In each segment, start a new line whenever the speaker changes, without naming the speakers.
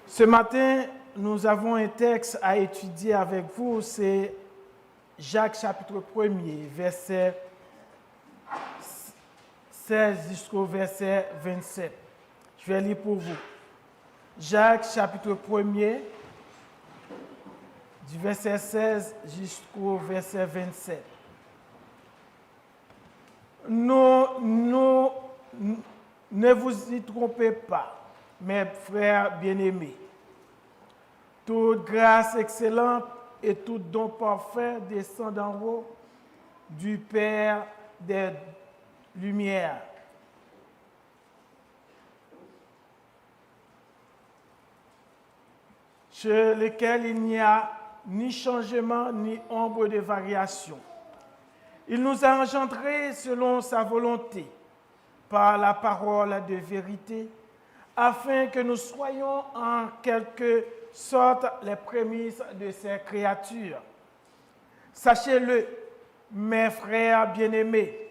Ce matin, nous avons un texte à étudier avec vous, c'est Jacques chapitre 1er, verset 16 jusqu'au verset 27. Je vais lire pour vous. Jacques chapitre 1er, du verset 16 jusqu'au verset 27. Ne vous y trompez pas, mes frères bien-aimés. Toute grâce excellente et tout don parfait descend d'en haut du Père des Lumières. Chez lequel il n'y a ni changement ni ombre de variation. Il nous a engendrés selon sa volonté, par la parole de vérité, afin que nous soyons en quelque sorte les prémices de ses créatures. Sachez-le, mes frères bien-aimés,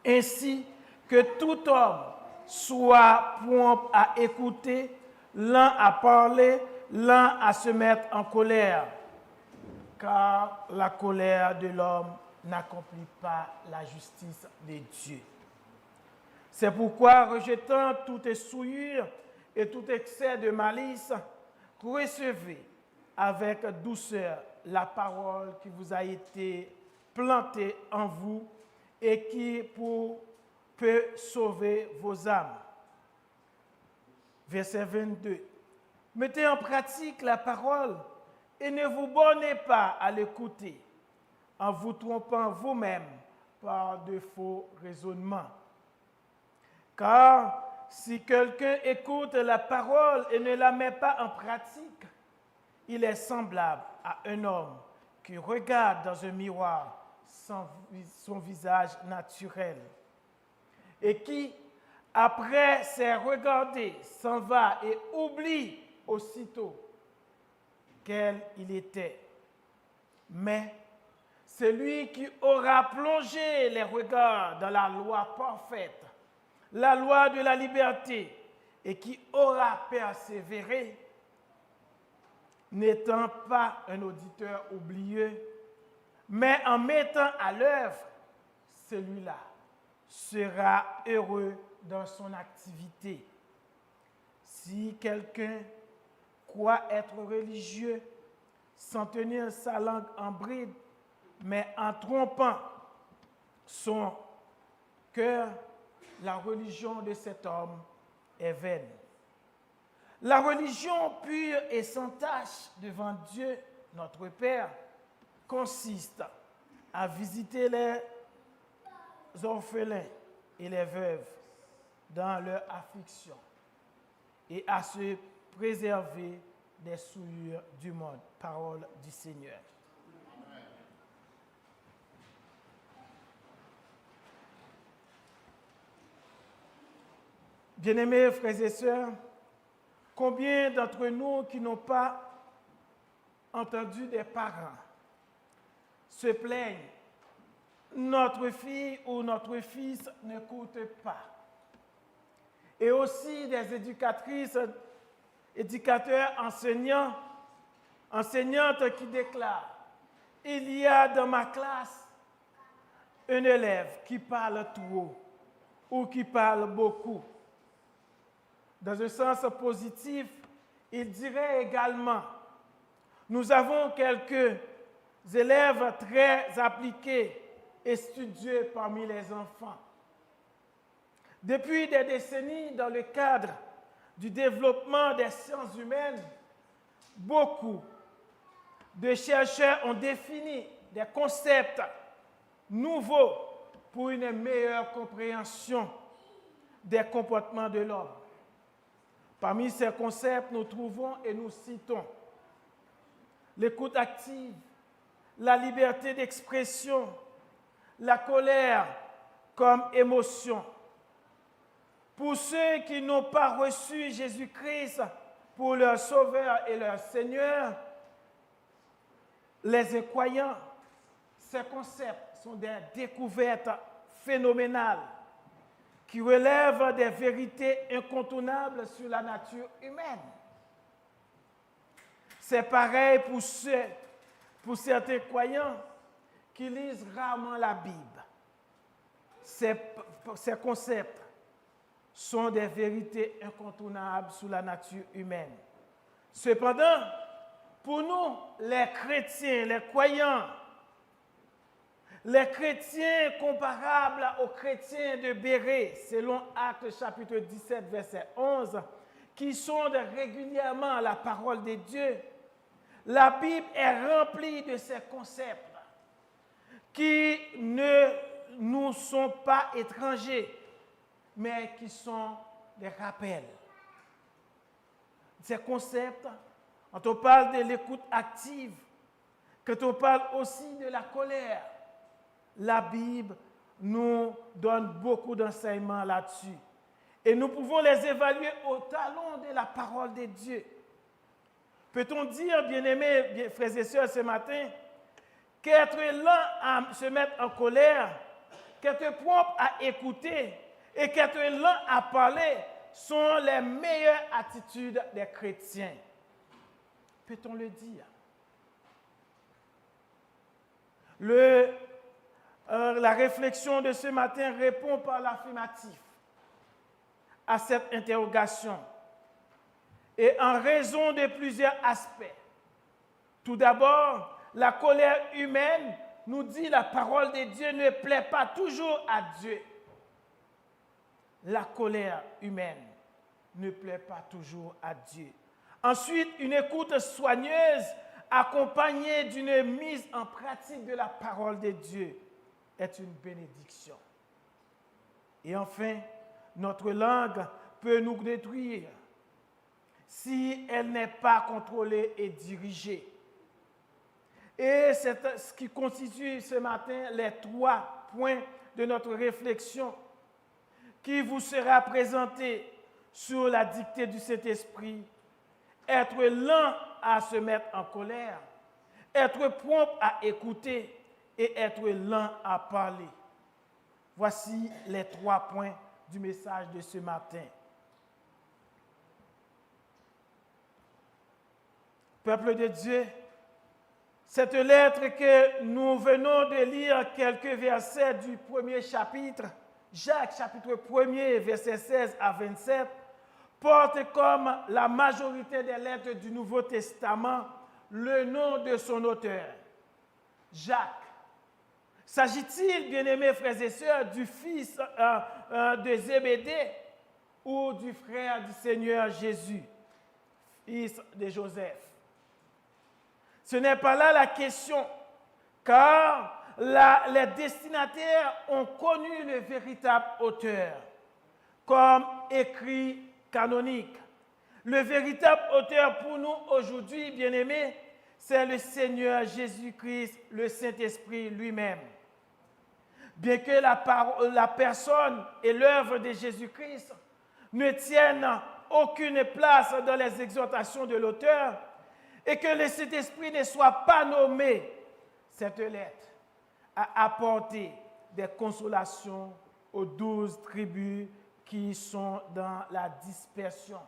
ainsi que tout homme soit prompt à écouter, lent à parler, lent à se mettre en colère, car la colère de l'homme n'accomplit pas la justice de Dieu. C'est pourquoi, rejetant toute souillure et tout excès de malice, recevez avec douceur la parole qui vous a été plantée en vous et qui peut sauver vos âmes. Verset 22. Mettez en pratique la parole et ne vous bornez pas à l'écouter en vous trompant vous-même par de faux raisonnements. Car si quelqu'un écoute la parole et ne la met pas en pratique, il est semblable à un homme qui regarde dans un miroir son visage naturel et qui, après s'être regardé, s'en va et oublie aussitôt quel il était. Mais celui qui aura plongé les regards dans la loi parfaite, la loi de la liberté, et qui aura persévéré, n'étant pas un auditeur oublieux, mais en mettant à l'œuvre, celui-là sera heureux dans son activité. Si quelqu'un croit être religieux, sans tenir sa langue en bride, mais en trompant son cœur, la religion de cet homme est vaine. La religion pure et sans tache devant Dieu, notre Père, consiste à visiter les orphelins et les veuves dans leur affliction et à se préserver des souillures du monde. Parole du Seigneur. Amen. Bien-aimés frères et sœurs, combien d'entre nous qui n'ont pas entendu des parents se plaignent, notre fille ou notre fils n'écoute pas. Et aussi des éducatrices, éducateurs, enseignantes qui déclarent, il y a dans ma classe un élève qui parle tout haut ou qui parle beaucoup. Dans un sens positif, il dirait également, nous avons quelques élèves très appliqués et studieux parmi les enfants. Depuis des décennies, dans le cadre du développement des sciences humaines, beaucoup de chercheurs ont défini des concepts nouveaux pour une meilleure compréhension des comportements de l'homme. Parmi ces concepts, nous trouvons et nous citons l'écoute active, la liberté d'expression, la colère comme émotion. Pour ceux qui n'ont pas reçu Jésus-Christ pour leur Sauveur et leur Seigneur, les incroyants, ces concepts sont des découvertes phénoménales qui relèvent des vérités incontournables sur la nature humaine. C'est pareil pour certains croyants qui lisent rarement la Bible. Ces concepts sont des vérités incontournables sur la nature humaine. Cependant, pour nous, les chrétiens, les croyants, les chrétiens comparables aux chrétiens de Bérée, selon Actes chapitre 17, verset 11, qui sondent régulièrement la parole de Dieu, la Bible est remplie de ces concepts qui ne nous sont pas étrangers, mais qui sont des rappels. Ces concepts, quand on parle de l'écoute active, quand on parle aussi de la colère, la Bible nous donne beaucoup d'enseignements là-dessus. Et nous pouvons les évaluer au talon de la parole de Dieu. Peut-on dire, bien-aimés, frères et sœurs, ce matin, qu'être lent à se mettre en colère, qu'être prompt à écouter et qu'être lent à parler sont les meilleures attitudes des chrétiens? Peut-on le dire? La réflexion de ce matin répond par l'affirmatif à cette interrogation, et en raison de plusieurs aspects. Tout d'abord, la colère humaine, nous dit la parole de Dieu, ne plaît pas toujours à Dieu. La colère humaine ne plaît pas toujours à Dieu. Ensuite, une écoute soigneuse accompagnée d'une mise en pratique de la parole de Dieu est une bénédiction. Et enfin, notre langue peut nous détruire si elle n'est pas contrôlée et dirigée. Et c'est ce qui constitue ce matin les 3 points de notre réflexion qui vous sera présenté sur la dictée du Saint-Esprit. Être lent à se mettre en colère, être prompt à écouter et être lent à parler. Voici les 3 points du message de ce matin. Peuple de Dieu, cette lettre que nous venons de lire quelques versets du premier chapitre, Jacques chapitre 1er, versets 16 à 27, porte comme la majorité des lettres du Nouveau Testament le nom de son auteur, Jacques. S'agit-il, bien-aimés frères et sœurs, du fils de Zébédée ou du frère du Seigneur Jésus, fils de Joseph? Ce n'est pas là la question, car les destinataires ont connu le véritable auteur, comme écrit canonique. Le véritable auteur pour nous aujourd'hui, bien-aimés, c'est le Seigneur Jésus-Christ, le Saint-Esprit lui-même. Bien que la personne et l'œuvre de Jésus-Christ ne tiennent aucune place dans les exhortations de l'auteur et que le Saint-Esprit ne soit pas nommé, cette lettre a apporté des consolations aux 12 tribus qui sont dans la dispersion.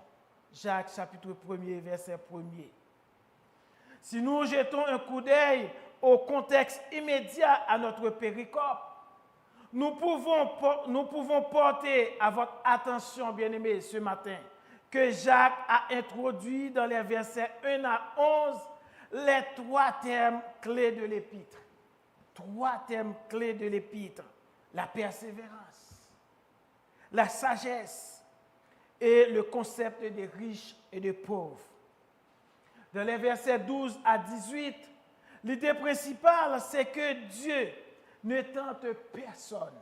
Jacques chapitre 1er, verset 1er. Si nous jetons un coup d'œil au contexte immédiat à notre péricope, nous pouvons porter à votre attention, bien-aimés, ce matin, que Jacques a introduit dans les versets 1 à 11 les 3 termes clés de l'épître. 3 termes clés de l'épître: la persévérance, la sagesse et le concept de riches et de pauvres. Dans les versets 12 à 18, l'idée principale, c'est que Dieu ne tente personne.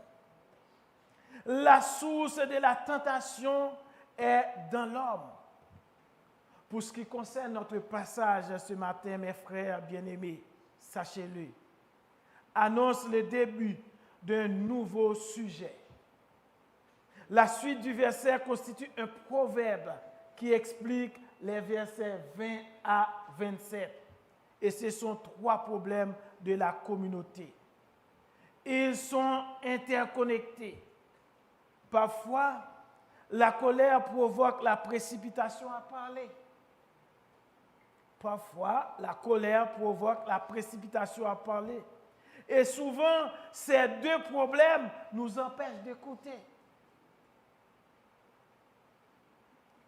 La source de la tentation est dans l'homme. Pour ce qui concerne notre passage ce matin, mes frères bien-aimés, sachez-le, annonce le début d'un nouveau sujet. La suite du verset constitue un proverbe qui explique les versets 20 à 27. Et ce sont 3 problèmes de la communauté. Ils sont interconnectés. Parfois, la colère provoque la précipitation à parler. Parfois, la colère provoque la précipitation à parler. Et souvent, ces deux problèmes nous empêchent d'écouter.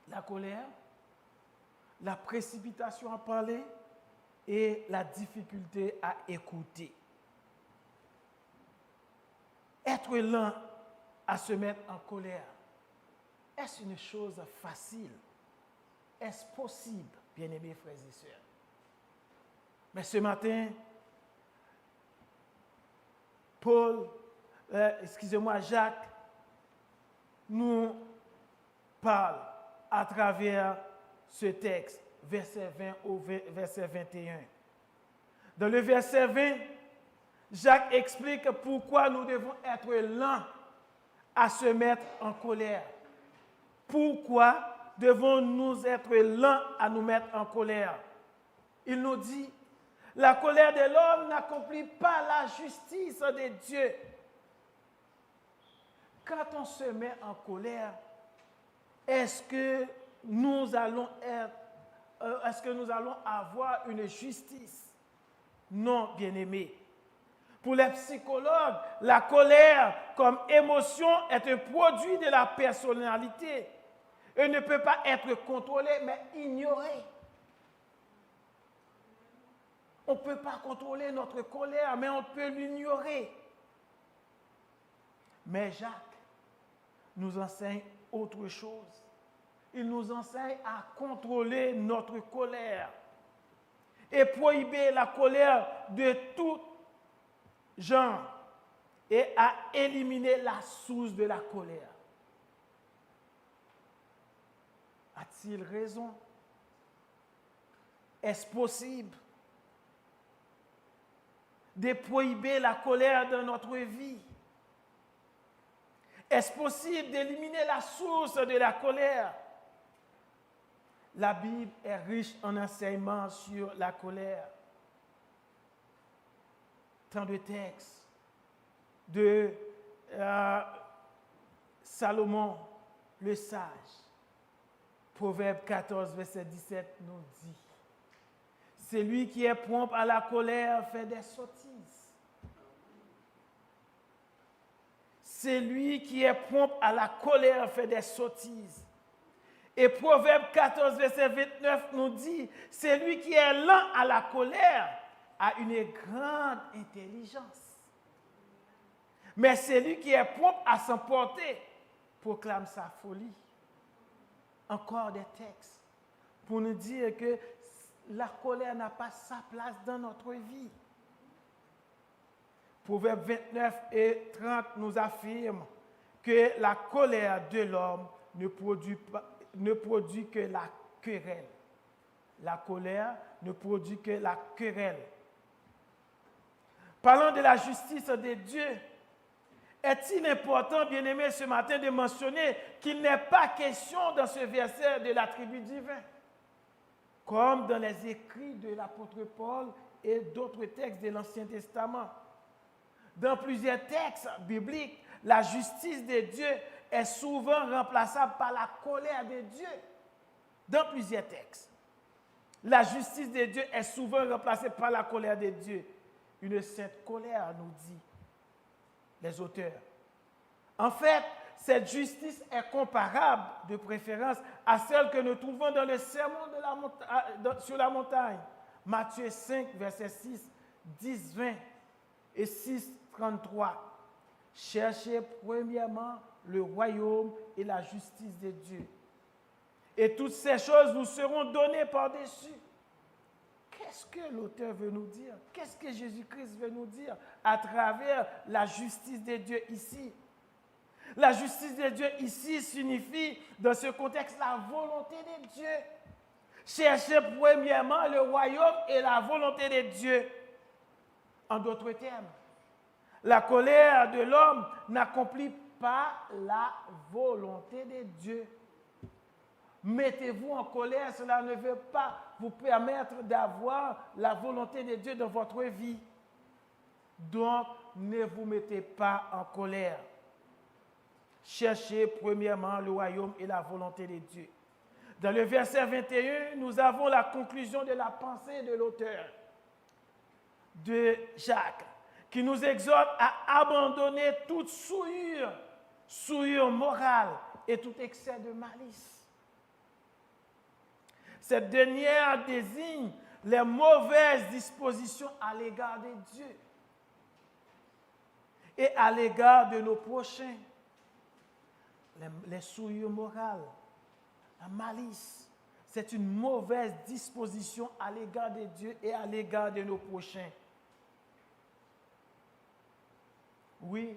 La colère, la précipitation à parler et la difficulté à écouter. Être lent à se mettre en colère, est-ce une chose facile? Est-ce possible, bien-aimés frères et sœurs? Mais ce matin, Jacques nous parle à travers ce texte, verset 20 au verset 21. Dans le verset 20, Jacques explique pourquoi nous devons être lents à se mettre en colère. Pourquoi devons-nous être lents à nous mettre en colère? Il nous dit, la colère de l'homme n'accomplit pas la justice de Dieu. Quand on se met en colère, est-ce que nous allons avoir une justice? Non, bien-aimés. Pour les psychologues, la colère comme émotion est un produit de la personnalité. Elle ne peut pas être contrôlée, mais ignorée. On ne peut pas contrôler notre colère, mais on peut l'ignorer. Mais Jacques nous enseigne autre chose. Il nous enseigne à contrôler notre colère et prohiber la colère de tout genre et à éliminer la source de la colère. A-t-il raison? Est-ce possible de prohiber la colère dans notre vie? Est-ce possible d'éliminer la source de la colère? La Bible est riche en enseignements sur la colère. Tant de textes de Salomon, le sage. Proverbe 14, verset 17 nous dit, celui qui est prompt à la colère fait des sottises. Celui qui est prompt à la colère fait des sottises. Et Proverbe 14, verset 29 nous dit, celui qui est lent à la colère a une grande intelligence. Mais celui qui est prompt à s'emporter proclame sa folie. Encore des textes pour nous dire que la colère n'a pas sa place dans notre vie. Proverbes 29 et 30 nous affirment que la colère de l'homme ne produit que la querelle. La colère ne produit que la querelle. Parlant de la justice de Dieu, est-il important, bien-aimé, ce matin de mentionner qu'il n'est pas question dans ce verset de l'attribut divin, comme dans les écrits de l'apôtre Paul et d'autres textes de l'Ancien Testament. Dans plusieurs textes bibliques, la justice de Dieu est souvent remplaçable par la colère de Dieu. Dans plusieurs textes, la justice de Dieu est souvent remplacée par la colère de Dieu. Une sainte colère, nous dit les auteurs. En fait, cette justice est comparable, de préférence, à celle que nous trouvons dans le sermon sur la montagne. Matthieu 5, verset 6, 10, 20 et 6, 33. Cherchez premièrement le royaume et la justice de Dieu. Et toutes ces choses vous seront données par-dessus. Qu'est-ce que l'auteur veut nous dire? Qu'est-ce que Jésus-Christ veut nous dire à travers la justice de Dieu ici? La justice de Dieu ici signifie, dans ce contexte, la volonté de Dieu. Cherchez premièrement le royaume et la volonté de Dieu. En d'autres termes, la colère de l'homme n'accomplit pas la volonté de Dieu. Mettez-vous en colère, cela ne veut pas vous permettre d'avoir la volonté de Dieu dans votre vie. Donc, ne vous mettez pas en colère. Cherchez premièrement le royaume et la volonté de Dieu. Dans le verset 21, nous avons la conclusion de la pensée de l'auteur, de Jacques, qui nous exhorte à abandonner toute souillure morale et tout excès de malice. Cette dernière désigne les mauvaises dispositions à l'égard de Dieu et à l'égard de nos prochains. Les souillures morales, la malice, c'est une mauvaise disposition à l'égard de Dieu et à l'égard de nos prochains. Oui,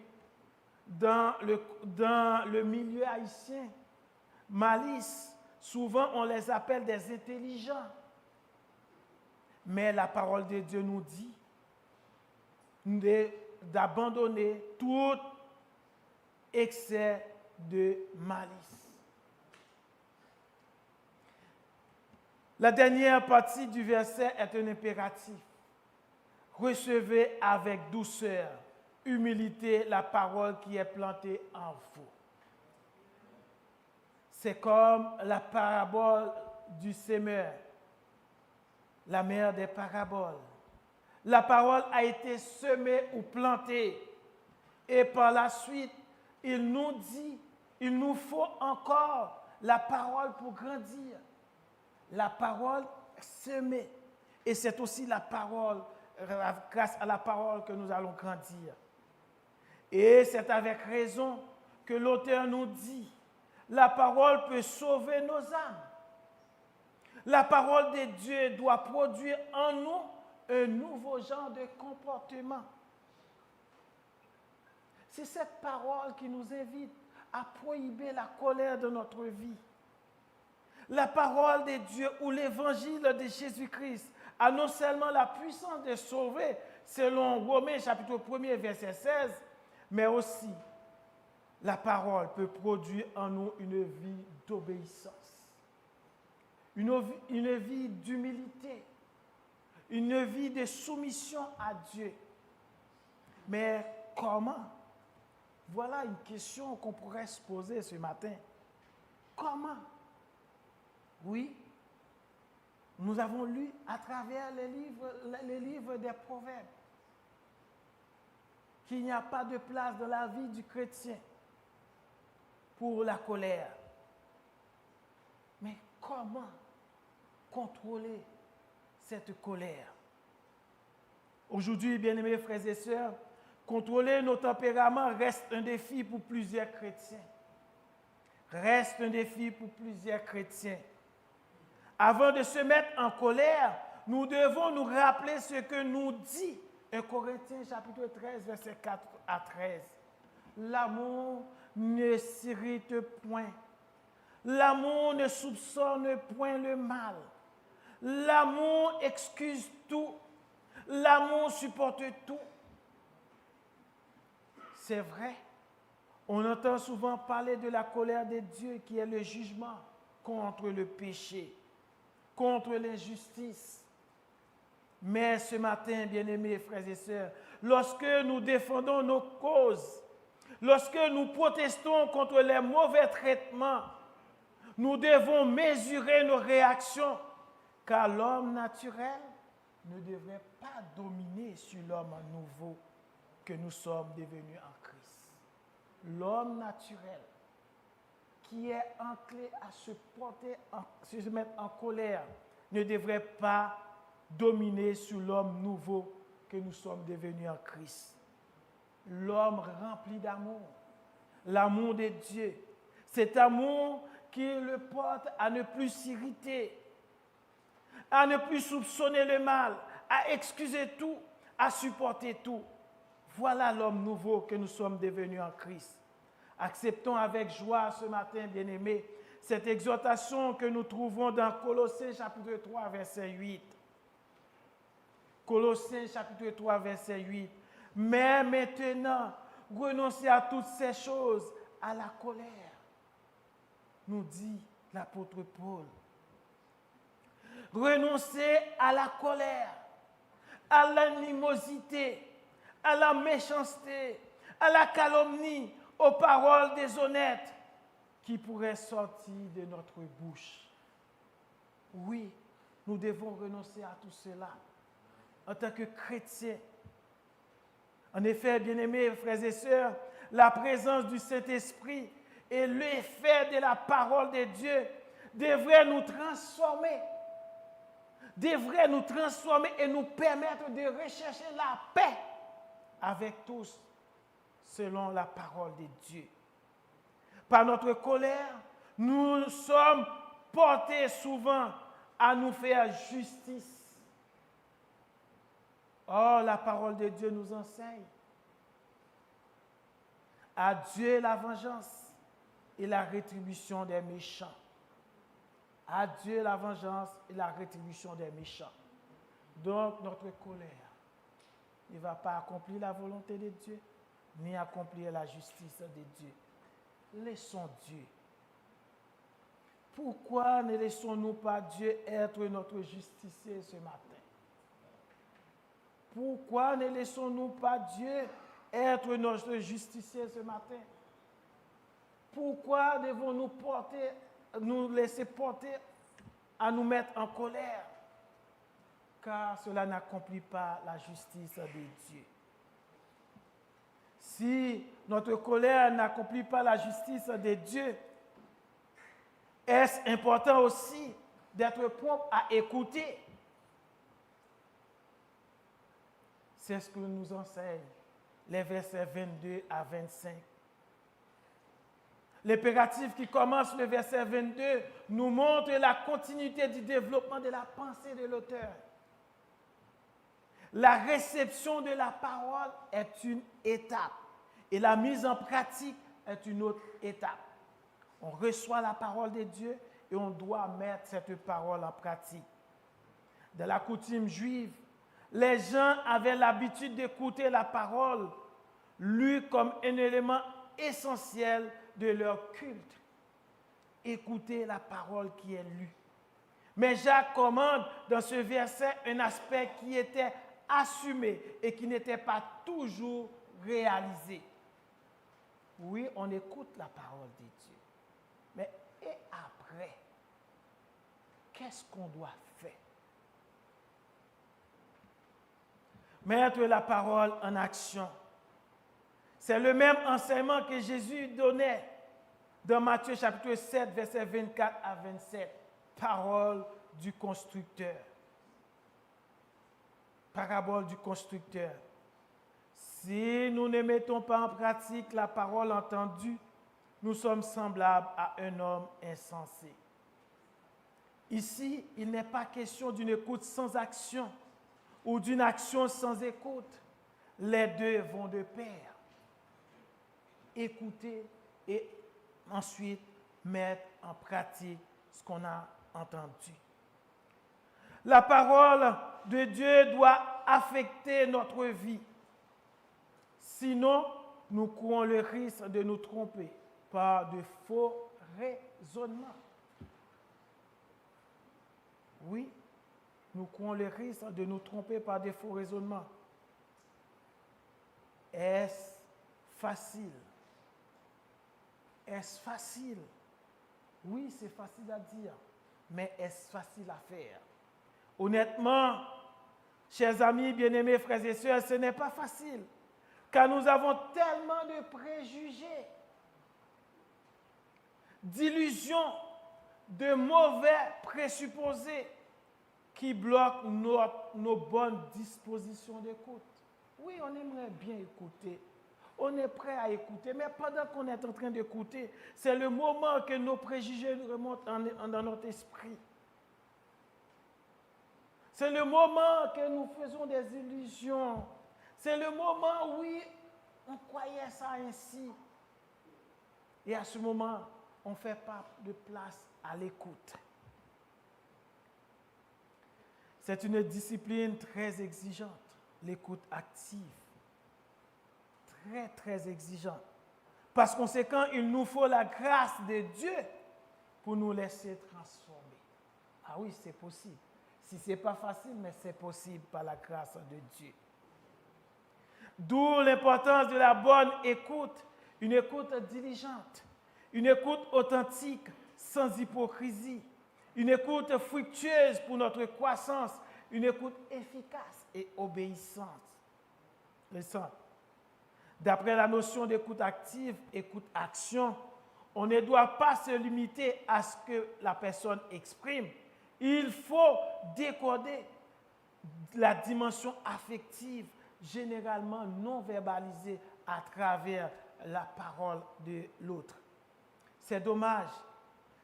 dans le milieu haïtien, malice, souvent on les appelle des intelligents. Mais la parole de Dieu nous dit d'abandonner tout excès de malice. La dernière partie du verset est un impératif. Recevez avec douceur, humilité la parole qui est plantée en vous. C'est comme la parabole du semeur, la mère des paraboles. La parole a été semée ou plantée et par la suite, il nous dit, il nous faut encore la parole pour grandir. La parole semée. Et c'est aussi la parole, grâce à la parole que nous allons grandir. Et c'est avec raison que l'auteur nous dit, la parole peut sauver nos âmes. La parole de Dieu doit produire en nous un nouveau genre de comportement. C'est cette parole qui nous invite à prohiber la colère de notre vie. La parole de Dieu ou l'évangile de Jésus-Christ a non seulement la puissance de sauver, selon Romains chapitre 1er verset 16, mais aussi la parole peut produire en nous une vie d'obéissance, une vie d'humilité, une vie de soumission à Dieu. Mais comment? Voilà une question qu'on pourrait se poser ce matin. Comment? Oui, nous avons lu à travers les livres des Proverbes qu'il n'y a pas de place dans la vie du chrétien pour la colère. Mais comment contrôler cette colère? Aujourd'hui, bien-aimés frères et sœurs, contrôler nos tempéraments reste un défi pour plusieurs chrétiens. Reste un défi pour plusieurs chrétiens. Avant de se mettre en colère, nous devons nous rappeler ce que nous dit 1 Corinthiens chapitre 13, verset 4 à 13. L'amour ne s'irrite point. L'amour ne soupçonne point le mal. L'amour excuse tout. L'amour supporte tout. C'est vrai, on entend souvent parler de la colère de Dieu qui est le jugement contre le péché, contre l'injustice. Mais ce matin, bien-aimés frères et sœurs, lorsque nous défendons nos causes, lorsque nous protestons contre les mauvais traitements, nous devons mesurer nos réactions, car l'homme naturel ne devrait pas dominer sur l'homme nouveau que nous sommes devenus en Christ. L'homme naturel qui est enclin à se mettre en colère ne devrait pas dominer sur l'homme nouveau que nous sommes devenus en Christ. L'homme rempli d'amour, l'amour de Dieu, cet amour qui le porte à ne plus s'irriter, à ne plus soupçonner le mal, à excuser tout, à supporter tout. Voilà l'homme nouveau que nous sommes devenus en Christ. Acceptons avec joie ce matin, bien-aimés, cette exhortation que nous trouvons dans Colossiens chapitre 3, verset 8. Colossiens chapitre 3, verset 8. Mais maintenant, renoncez à toutes ces choses, à la colère, nous dit l'apôtre Paul. Renoncez à la colère, à l'animosité, à la méchanceté, à la calomnie, aux paroles déshonnêtes qui pourraient sortir de notre bouche. Oui, nous devons renoncer à tout cela en tant que chrétiens. En effet, bien-aimés frères et sœurs, la présence du Saint-Esprit et l'effet de la parole de Dieu devraient nous transformer et nous permettre de rechercher la paix avec tous selon la parole de Dieu. Par notre colère, nous sommes portés souvent à nous faire justice. Or, la parole de Dieu nous enseigne. À Dieu la vengeance et la rétribution des méchants. À Dieu la vengeance et la rétribution des méchants. Donc, notre colère ne va pas accomplir la volonté de Dieu, ni accomplir la justice de Dieu. Laissons Dieu. Pourquoi ne laissons-nous pas Dieu être notre justicier ce matin? Pourquoi ne laissons-nous pas Dieu être notre justicier ce matin? Pourquoi devons-nous nous laisser porter à nous mettre en colère? Car cela n'accomplit pas la justice de Dieu. Si notre colère n'accomplit pas la justice de Dieu, est-ce important aussi d'être prompt à écouter? C'est ce que nous enseignent les versets 22 à 25. L'impératif qui commence le verset 22 nous montre la continuité du développement de la pensée de l'auteur. La réception de la parole est une étape et la mise en pratique est une autre étape. On reçoit la parole de Dieu et on doit mettre cette parole en pratique. Dans la coutume juive, les gens avaient l'habitude d'écouter la parole lue comme un élément essentiel de leur culte. Écouter la parole qui est lue. Mais Jacques commande dans ce verset un aspect qui était assumé et qui n'était pas toujours réalisé. Oui, on écoute la parole de Dieu. Mais et après, qu'est-ce qu'on doit faire? Mettre la parole en action. C'est le même enseignement que Jésus donnait dans Matthieu chapitre 7, versets 24 à 27. Parole du constructeur. Parabole du constructeur. Si nous ne mettons pas en pratique la parole entendue, nous sommes semblables à un homme insensé. Ici, il n'est pas question d'une écoute sans action ou d'une action sans écoute. Les deux vont de pair. Écouter et ensuite mettre en pratique ce qu'on a entendu. La parole de Dieu doit affecter notre vie. Sinon, nous courons le risque de nous tromper par de faux raisonnements. Oui, nous courons le risque de nous tromper par de faux raisonnements. Est-ce facile? Est-ce facile? Oui, c'est facile à dire, mais est-ce facile à faire? Honnêtement, chers amis, bien-aimés, frères et sœurs, ce n'est pas facile, car nous avons tellement de préjugés, d'illusions, de mauvais présupposés qui bloquent nos bonnes dispositions d'écoute. Oui, on aimerait bien écouter. On est prêt à écouter, mais pendant qu'on est en train d'écouter, c'est le moment que nos préjugés remontent dans notre esprit. C'est le moment que nous faisons des illusions. C'est le moment où on croyait ça ainsi. Et à ce moment, on ne fait pas de place à l'écoute. C'est une discipline très exigeante, l'écoute active. Très, très exigeante. Par conséquent, il nous faut la grâce de Dieu pour nous laisser transformer. Ah oui, c'est possible. Si ce n'est pas facile, mais c'est possible par la grâce de Dieu. D'où l'importance de la bonne écoute, une écoute diligente, une écoute authentique, sans hypocrisie, une écoute fructueuse pour notre croissance, une écoute efficace et obéissante. D'après la notion d'écoute active, écoute-action, on ne doit pas se limiter à ce que la personne exprime. Il faut décoder la dimension affective, généralement non verbalisée à travers la parole de l'autre. C'est dommage,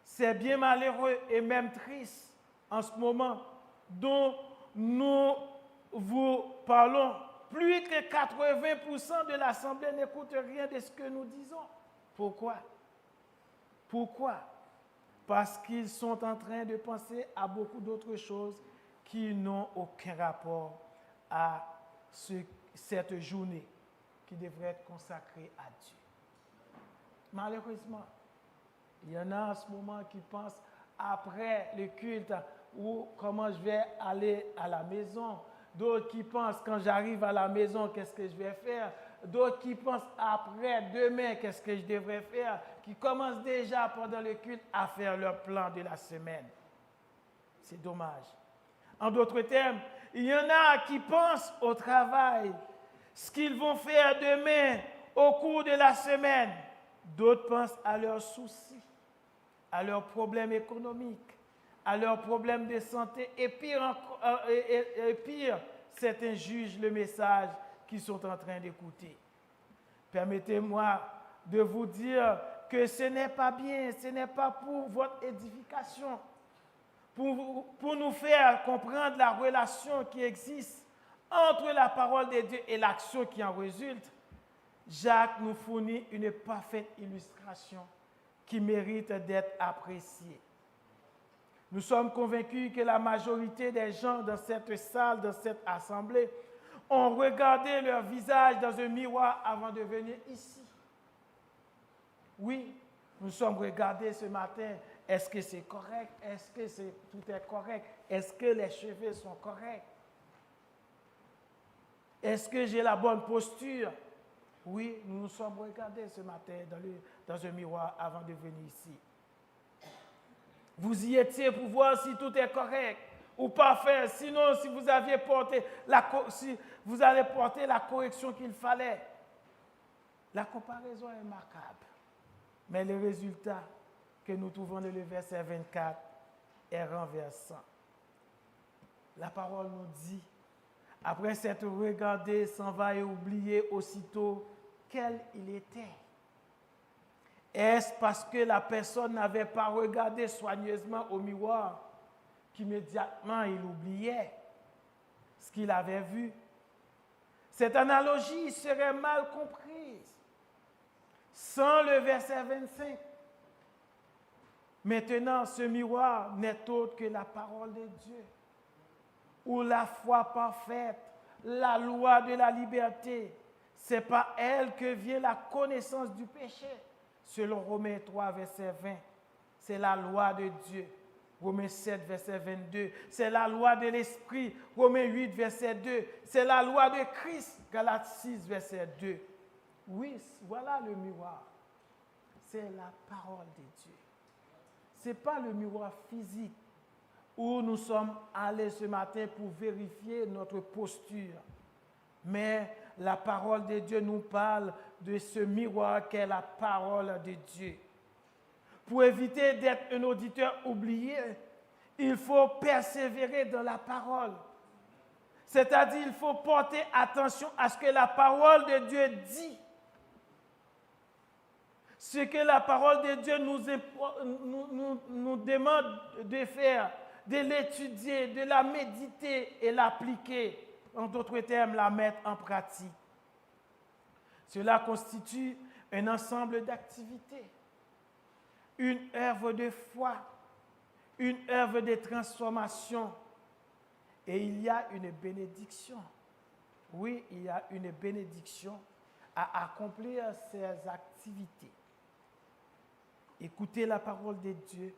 c'est bien malheureux et même triste en ce moment dont nous vous parlons. Plus que 80% de l'Assemblée n'écoute rien de ce que nous disons. Pourquoi? Parce qu'ils sont en train de penser à beaucoup d'autres choses qui n'ont aucun rapport à cette journée qui devrait être consacrée à Dieu. Malheureusement, il y en a en ce moment qui pensent après le culte ou comment je vais aller à la maison. D'autres qui pensent quand j'arrive à la maison, qu'est-ce que je vais faire. D'autres qui pensent après, demain, qu'est-ce que je devrais faire. Qui commencent déjà pendant le culte à faire leur plan de la semaine. C'est dommage. En d'autres termes, il y en a qui pensent au travail, ce qu'ils vont faire demain au cours de la semaine. D'autres pensent à leurs soucis, à leurs problèmes économiques, à leurs problèmes de santé. Et pire, certains jugent le message qu'ils sont en train d'écouter. Permettez-moi de vous dire que ce n'est pas bien, ce n'est pas pour votre édification. Pour nous faire comprendre la relation qui existe entre la parole de Dieu et l'action qui en résulte, Jacques nous fournit une parfaite illustration qui mérite d'être appréciée. Nous sommes convaincus que la majorité des gens dans cette salle, dans cette assemblée, ont regardé leur visage dans un miroir avant de venir ici. Oui, nous sommes regardés ce matin. Est-ce que c'est correct? Est-ce que tout est correct? Est-ce que les cheveux sont corrects? Est-ce que j'ai la bonne posture? Oui, nous nous sommes regardés ce matin dans un miroir avant de venir ici. Vous y étiez pour voir si tout est correct ou parfait. Sinon, si vous aviez porté si vous allez porter la correction qu'il fallait. La comparaison est remarquable. Mais le résultat que nous trouvons dans le verset 24 est renversant. La parole nous dit, après s'être regardé, s'en va et oublier aussitôt quel il était. Est-ce parce que la personne n'avait pas regardé soigneusement au miroir qu'immédiatement il oubliait ce qu'il avait vu? Cette analogie serait mal comprise sans le verset 25. Maintenant, ce miroir n'est autre que la parole de Dieu, ou la foi parfaite, la loi de la liberté. C'est par elle que vient la connaissance du péché. Selon Romains 3, verset 20, c'est la loi de Dieu. Romains 7, verset 22, c'est la loi de l'Esprit. Romains 8, verset 2, c'est la loi de Christ. Galates 6, verset 2. Oui, voilà le miroir. C'est la parole de Dieu. Ce n'est pas le miroir physique où nous sommes allés ce matin pour vérifier notre posture. Mais la parole de Dieu nous parle de ce miroir qu'est la parole de Dieu. Pour éviter d'être un auditeur oublié, il faut persévérer dans la parole. C'est-à-dire, il faut porter attention à ce que la parole de Dieu dit. Ce que la parole de Dieu nous demande de faire, de l'étudier, de la méditer et l'appliquer. En d'autres termes, la mettre en pratique. Cela constitue un ensemble d'activités, une œuvre de foi, une œuvre de transformation. Et il y a une bénédiction. Oui, il y a une bénédiction à accomplir ces activités. Écouter la parole de Dieu,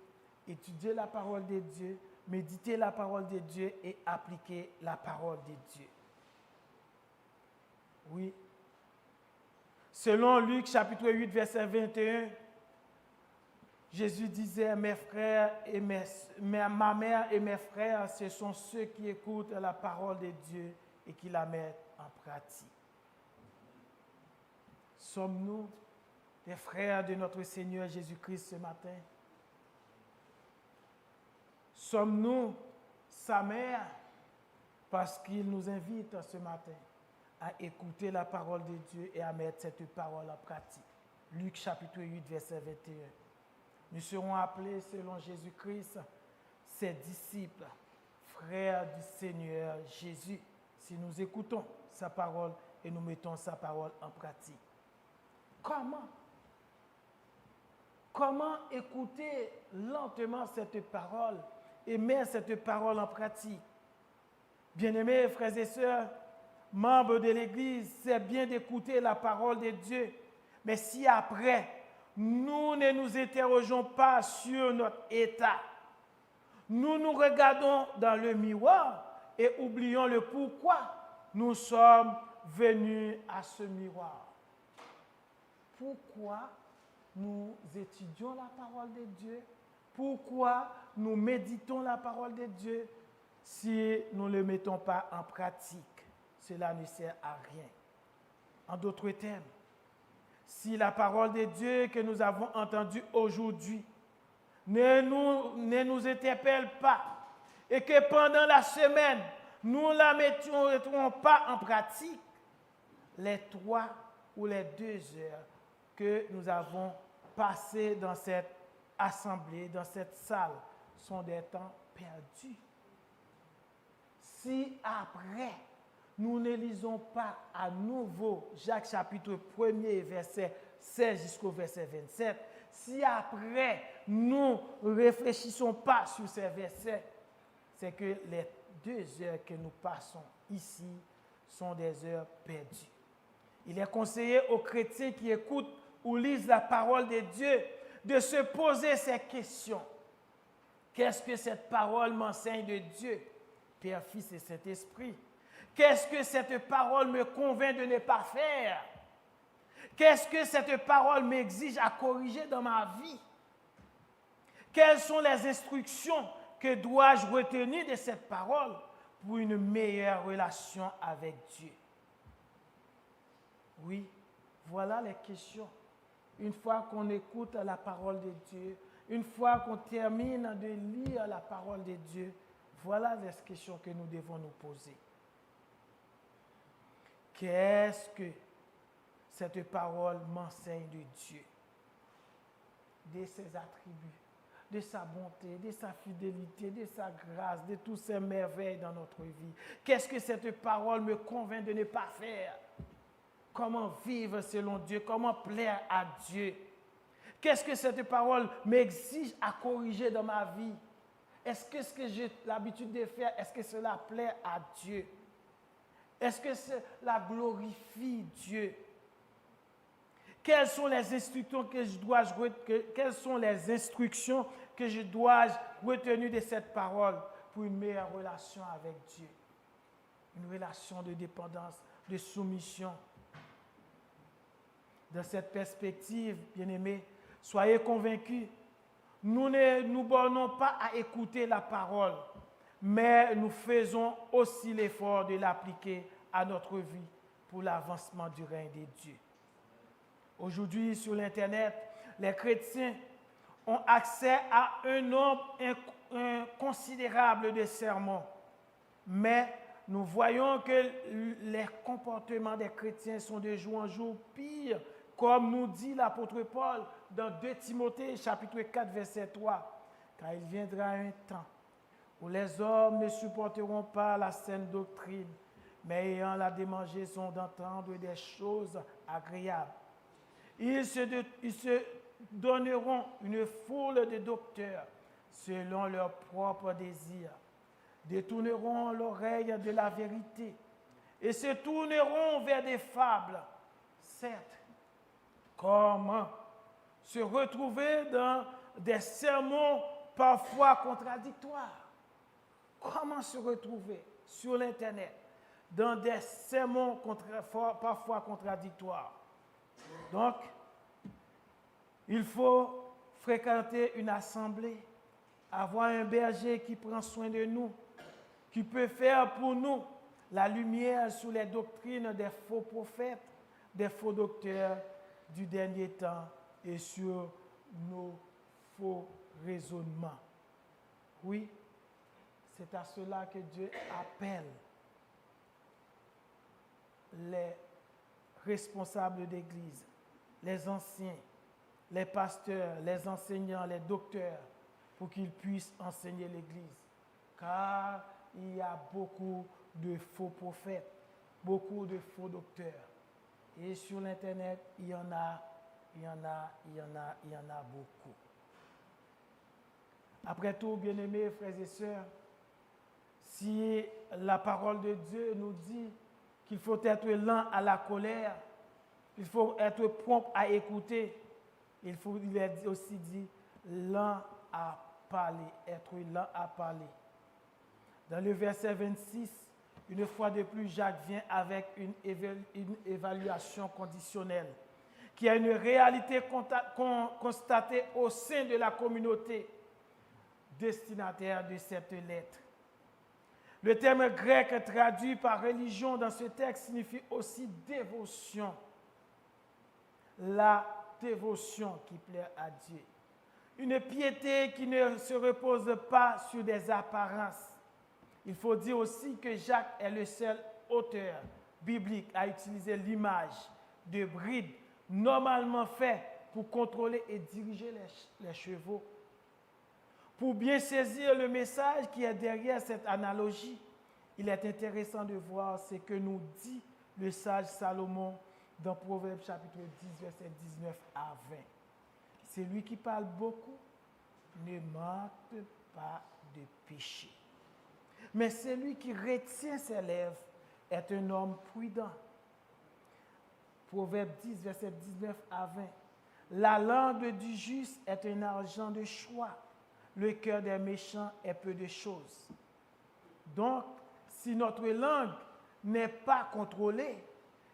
étudier la parole de Dieu, méditer la parole de Dieu et appliquer la parole de Dieu. Oui. Selon Luc chapitre 8, verset 21, Jésus disait, mes frères et ma mère et mes frères, ce sont ceux qui écoutent la parole de Dieu et qui la mettent en pratique. Sommes-nous des frères de notre Seigneur Jésus-Christ ce matin? Sommes-nous sa mère? Parce qu'il nous invite ce matin à écouter la parole de Dieu et à mettre cette parole en pratique. Luc chapitre 8, verset 21. Nous serons appelés selon Jésus-Christ, ses disciples, frères du Seigneur Jésus, si nous écoutons sa parole et nous mettons sa parole en pratique. Comment écouter lentement cette parole et mettre cette parole en pratique? Bien-aimés frères et sœurs, membres de l'Église, c'est bien d'écouter la parole de Dieu, mais si après, nous ne nous interrogeons pas sur notre état, nous nous regardons dans le miroir et oublions le pourquoi nous sommes venus à ce miroir. Pourquoi nous étudions la parole de Dieu? Pourquoi nous méditons la parole de Dieu? Si nous ne le mettons pas en pratique, cela ne sert à rien. En d'autres termes, si la parole de Dieu que nous avons entendue aujourd'hui ne nous interpelle pas et que pendant la semaine, nous ne la mettrons pas en pratique, les 3 ou les 2 heures que nous avons passées dans cette assemblée, dans cette salle, sont des temps perdus. Si après, nous ne lisons pas à nouveau Jacques chapitre 1er, verset 16 jusqu'au verset 27, si après, nous ne réfléchissons pas sur ces versets, c'est que les 2 heures que nous passons ici sont des heures perdues. Il est conseillé aux chrétiens qui écoutent ou lisent la parole de Dieu de se poser ces questions. Qu'est-ce que cette parole m'enseigne de Dieu, Père, Fils et Saint-Esprit? Qu'est-ce que cette parole me convainc de ne pas faire? Qu'est-ce que cette parole m'exige à corriger dans ma vie? Quelles sont les instructions que dois-je retenir de cette parole pour une meilleure relation avec Dieu? Oui, voilà les questions. Une fois qu'on écoute la parole de Dieu, une fois qu'on termine de lire la parole de Dieu, voilà les questions que nous devons nous poser. Qu'est-ce que cette parole m'enseigne de Dieu? De ses attributs, de sa bonté, de sa fidélité, de sa grâce, de toutes ses merveilles dans notre vie. Qu'est-ce que cette parole me convainc de ne pas faire? Comment vivre selon Dieu? Comment plaire à Dieu? Qu'est-ce que cette parole m'exige à corriger dans ma vie? Est-ce que ce que j'ai l'habitude de faire, est-ce que cela plaît à Dieu? Est-ce que cela glorifie Dieu? Quelles sont les instructions que je dois retenir de cette parole pour une meilleure relation avec Dieu? Une relation de dépendance, de soumission. Dans cette perspective, bien-aimés, soyez convaincus, nous ne nous bornons pas à écouter la parole, mais nous faisons aussi l'effort de l'appliquer à notre vie pour l'avancement du règne de Dieu. Aujourd'hui, sur l'Internet, les chrétiens ont accès à un nombre inconsidérable de sermons, mais nous voyons que les comportements des chrétiens sont de jour en jour pires, comme nous dit l'apôtre Paul dans 2 Timothée, chapitre 4, verset 3. Car il viendra un temps où les hommes ne supporteront pas la saine doctrine, mais ayant la démangeaison d'entendre des choses agréables. Ils se donneront une foule de docteurs selon leurs propres désirs, détourneront l'oreille de la vérité et se tourneront vers des fables. Certes, comment se retrouver dans des sermons parfois contradictoires? Comment se retrouver sur l'Internet dans des sermons parfois contradictoires? Donc, il faut fréquenter une assemblée, avoir un berger qui prend soin de nous, qui peut faire pour nous la lumière sur les doctrines des faux prophètes, des faux docteurs du dernier temps et sur nos faux raisonnements. Oui, c'est à cela que Dieu appelle les responsables d'église, les anciens, les pasteurs, les enseignants, les docteurs, pour qu'ils puissent enseigner l'église. Car il y a beaucoup de faux prophètes, beaucoup de faux docteurs. Et sur l'Internet, il y en a beaucoup. Après tout, bien-aimés frères et sœurs, si la parole de Dieu nous dit qu'il faut être lent à la colère, il faut être prompt à écouter, il est aussi dit lent à parler, être lent à parler. Dans le verset 26, une fois de plus, Jacques vient avec une évaluation conditionnelle, qui a une réalité constatée au sein de la communauté destinataire de cette lettre. Le terme grec traduit par religion dans ce texte signifie aussi dévotion. La dévotion qui plaît à Dieu. Une piété qui ne se repose pas sur des apparences. Il faut dire aussi que Jacques est le seul auteur biblique à utiliser l'image de bride normalement fait pour contrôler et diriger les chevaux. Pour bien saisir le message qui est derrière cette analogie, il est intéressant de voir ce que nous dit le sage Salomon dans Proverbe chapitre 10, verset 19 à 20. C'est lui qui parle beaucoup, ne manque pas de péché. Mais celui qui retient ses lèvres est un homme prudent. Proverbe 10, verset 19 à 20. La langue du juste est un argent de choix. Le cœur des méchants est peu de choses. Donc, si notre langue n'est pas contrôlée,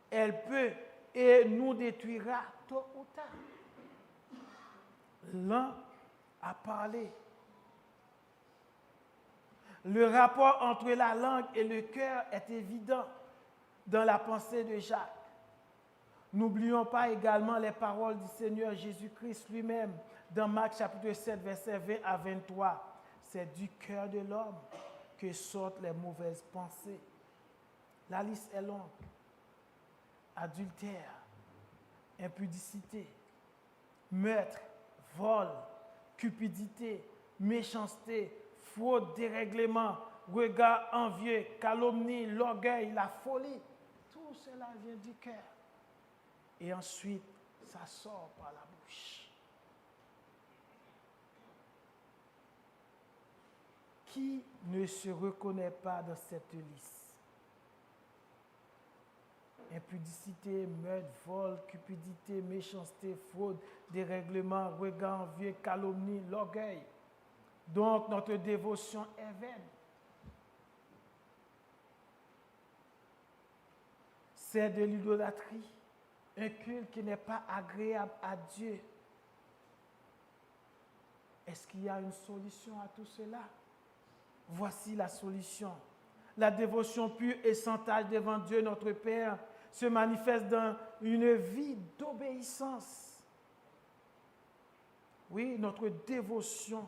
elle peut et nous détruira tôt ou tard. Lent à parler. Le rapport entre la langue et le cœur est évident dans la pensée de Jacques. N'oublions pas également les paroles du Seigneur Jésus-Christ lui-même dans Marc chapitre 7, versets 20 à 23. C'est du cœur de l'homme que sortent les mauvaises pensées. La liste est longue. Adultère, impudicité, meurtre, vol, cupidité, méchanceté, fraude, dérèglement, regard envieux, calomnie, l'orgueil, la folie. Tout cela vient du cœur. Et ensuite, ça sort par la bouche. Qui ne se reconnaît pas dans cette liste? Impudicité, meurtre, vol, cupidité, méchanceté, fraude, dérèglement, regard envieux, calomnie, l'orgueil. Donc, notre dévotion est vaine. C'est de l'idolâtrie, un culte qui n'est pas agréable à Dieu. Est-ce qu'il y a une solution à tout cela? Voici la solution. La dévotion pure et sans tache devant Dieu notre Père se manifeste dans une vie d'obéissance. Oui, notre dévotion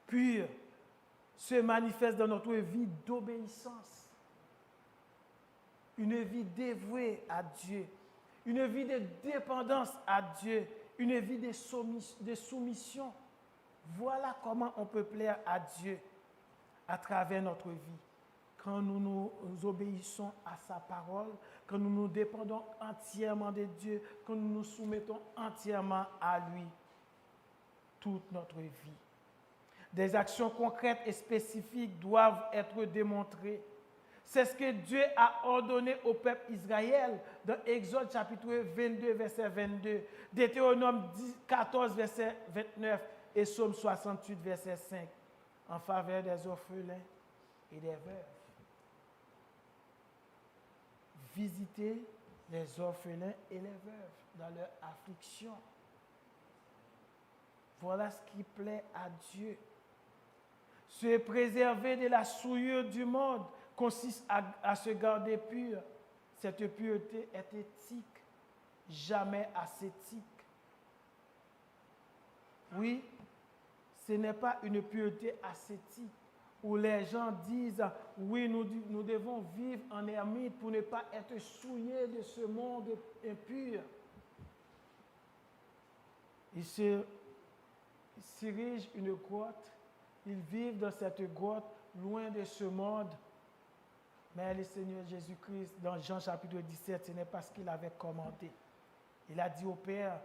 pure se manifeste dans notre vie d'obéissance. Une vie dévouée à Dieu, une vie de dépendance à Dieu, une vie de soumission. Voilà comment on peut plaire à Dieu à travers notre vie. Quand nous nous obéissons à sa parole, quand nous nous dépendons entièrement de Dieu, quand nous nous soumettons entièrement à lui, toute notre vie. Des actions concrètes et spécifiques doivent être démontrées. C'est ce que Dieu a ordonné au peuple Israël dans Exode chapitre 22, verset 22, Deutéronome 14, verset 29 et Psaume 68, verset 5, en faveur des orphelins et des veuves. Visiter les orphelins et les veuves dans leur affliction. Voilà ce qui plaît à Dieu. Se préserver de la souillure du monde consiste à se garder pur. Cette pureté est éthique, jamais ascétique. Oui, ce n'est pas une pureté ascétique où les gens disent « oui, nous devons vivre en ermite pour ne pas être souillés de ce monde impur ». Ils se dirigent une grotte, ils vivent dans cette grotte, loin de ce monde. Mais le Seigneur Jésus-Christ, dans Jean chapitre 17, ce n'est pas ce qu'il avait commandé. Il a dit au Père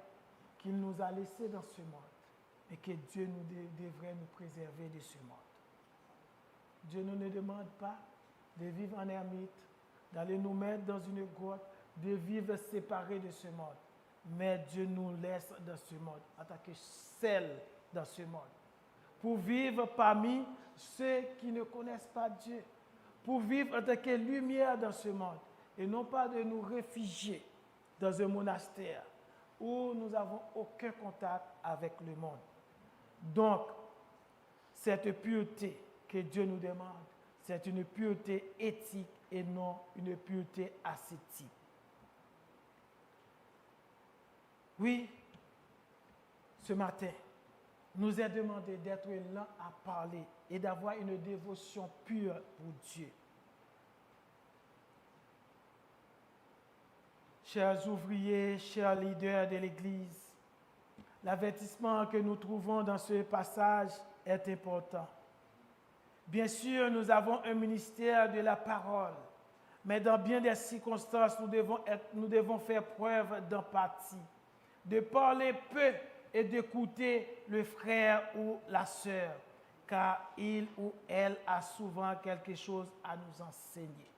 qu'il nous a laissés dans ce monde, mais que Dieu devrait nous préserver de ce monde. Dieu ne nous demande pas de vivre en ermite, d'aller nous mettre dans une grotte, de vivre séparés de ce monde. Mais Dieu nous laisse dans ce monde, en tant que sel dans ce monde, pour vivre parmi ceux qui ne connaissent pas Dieu, pour vivre en tant que lumière dans ce monde, et non pas de nous réfugier dans un monastère où nous n'avons aucun contact avec le monde. Donc, cette pureté que Dieu nous demande, c'est une pureté éthique et non une pureté ascétique. Oui, ce matin, nous est demandé d'être lents à parler et d'avoir une dévotion pure pour Dieu. Chers ouvriers, chers leaders de l'Église, l'avertissement que nous trouvons dans ce passage est important. Bien sûr, nous avons un ministère de la parole, mais dans bien des circonstances, nous devons faire preuve d'empathie, de parler peu et d'écouter le frère ou la sœur, car il ou elle a souvent quelque chose à nous enseigner.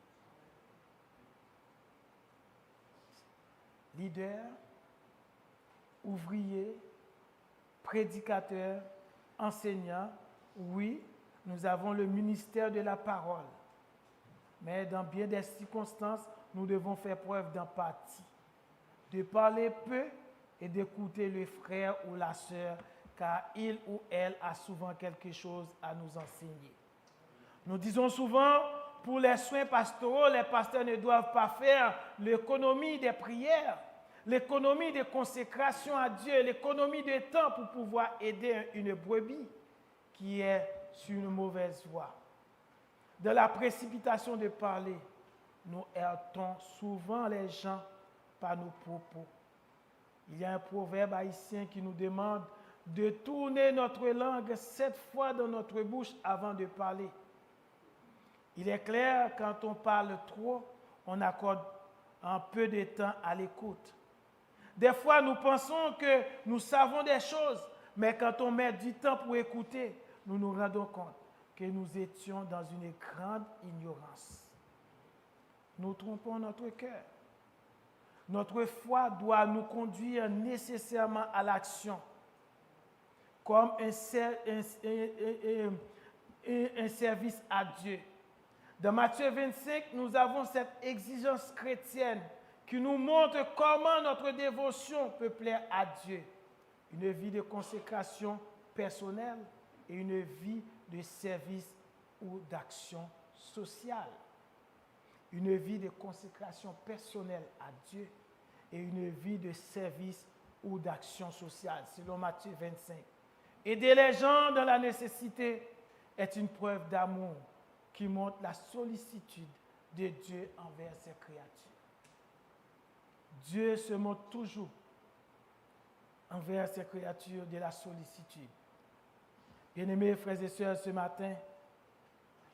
Leader, ouvrier, prédicateur, enseignant, oui, nous avons le ministère de la parole. Mais dans bien des circonstances, nous devons faire preuve d'empathie, de parler peu et d'écouter le frère ou la sœur, car il ou elle a souvent quelque chose à nous enseigner. Nous disons souvent, pour les soins pastoraux, les pasteurs ne doivent pas faire l'économie des prières, l'économie de consécration à Dieu, l'économie de temps pour pouvoir aider une brebis qui est sur une mauvaise voie. Dans la précipitation de parler, nous heurtons souvent les gens par nos propos. Il y a un proverbe haïtien qui nous demande de tourner notre langue 7 fois dans notre bouche avant de parler. Il est clair, quand on parle trop, on accorde un peu de temps à l'écoute. Des fois, nous pensons que nous savons des choses, mais quand on met du temps pour écouter, nous nous rendons compte que nous étions dans une grande ignorance. Nous trompons notre cœur. Notre foi doit nous conduire nécessairement à l'action, comme un service à Dieu. Dans Matthieu 25, nous avons cette exigence chrétienne qui nous montre comment notre dévotion peut plaire à Dieu. Une vie de consécration personnelle et une vie de service ou d'action sociale. Une vie de consécration personnelle à Dieu et une vie de service ou d'action sociale, selon Matthieu 25. Aider les gens dans la nécessité est une preuve d'amour qui montre la sollicitude de Dieu envers ses créatures. Dieu se montre toujours envers ses créatures de la sollicitude. Bien-aimés frères et sœurs, ce matin,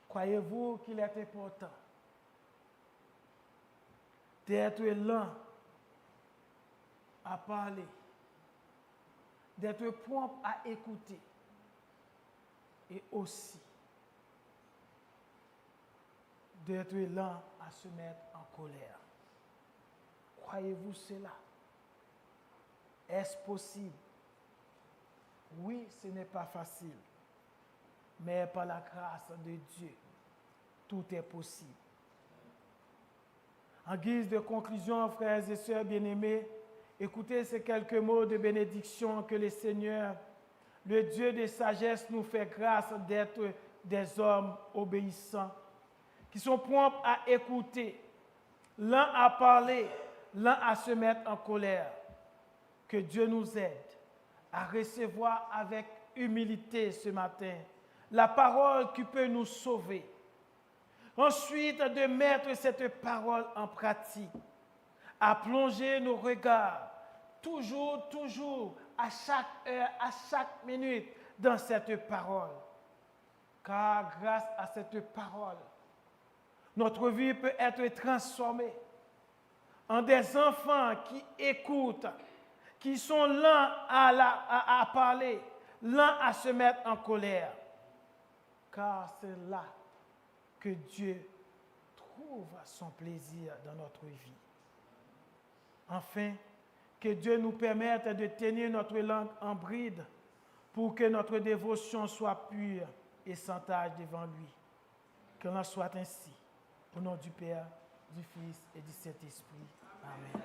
croyez-vous qu'il est important d'être lent à parler, d'être prompt à écouter et aussi d'être lent à se mettre en colère? Croyez-vous cela? Est-ce possible? Oui, ce n'est pas facile, mais par la grâce de Dieu, tout est possible. En guise de conclusion, frères et sœurs bien-aimés, écoutez ces quelques mots de bénédiction que le Seigneur le Dieu de sagesse nous fait grâce d'être des hommes obéissants, qui sont prompts à écouter, l'un à parler, l'un à se mettre en colère. Que Dieu nous aide à recevoir avec humilité ce matin la parole qui peut nous sauver. Ensuite, de mettre cette parole en pratique, à plonger nos regards, toujours, à chaque heure, à chaque minute, dans cette parole. Car grâce à cette parole, notre vie peut être transformée en des enfants qui écoutent, qui sont lents à parler, lents à se mettre en colère. Car c'est là que Dieu trouve son plaisir dans notre vie. Enfin, que Dieu nous permette de tenir notre langue en bride pour que notre dévotion soit pure et sans tache devant lui. Que l'on soit ainsi. Au nom du Père, du Fils et du Saint-Esprit. Amen.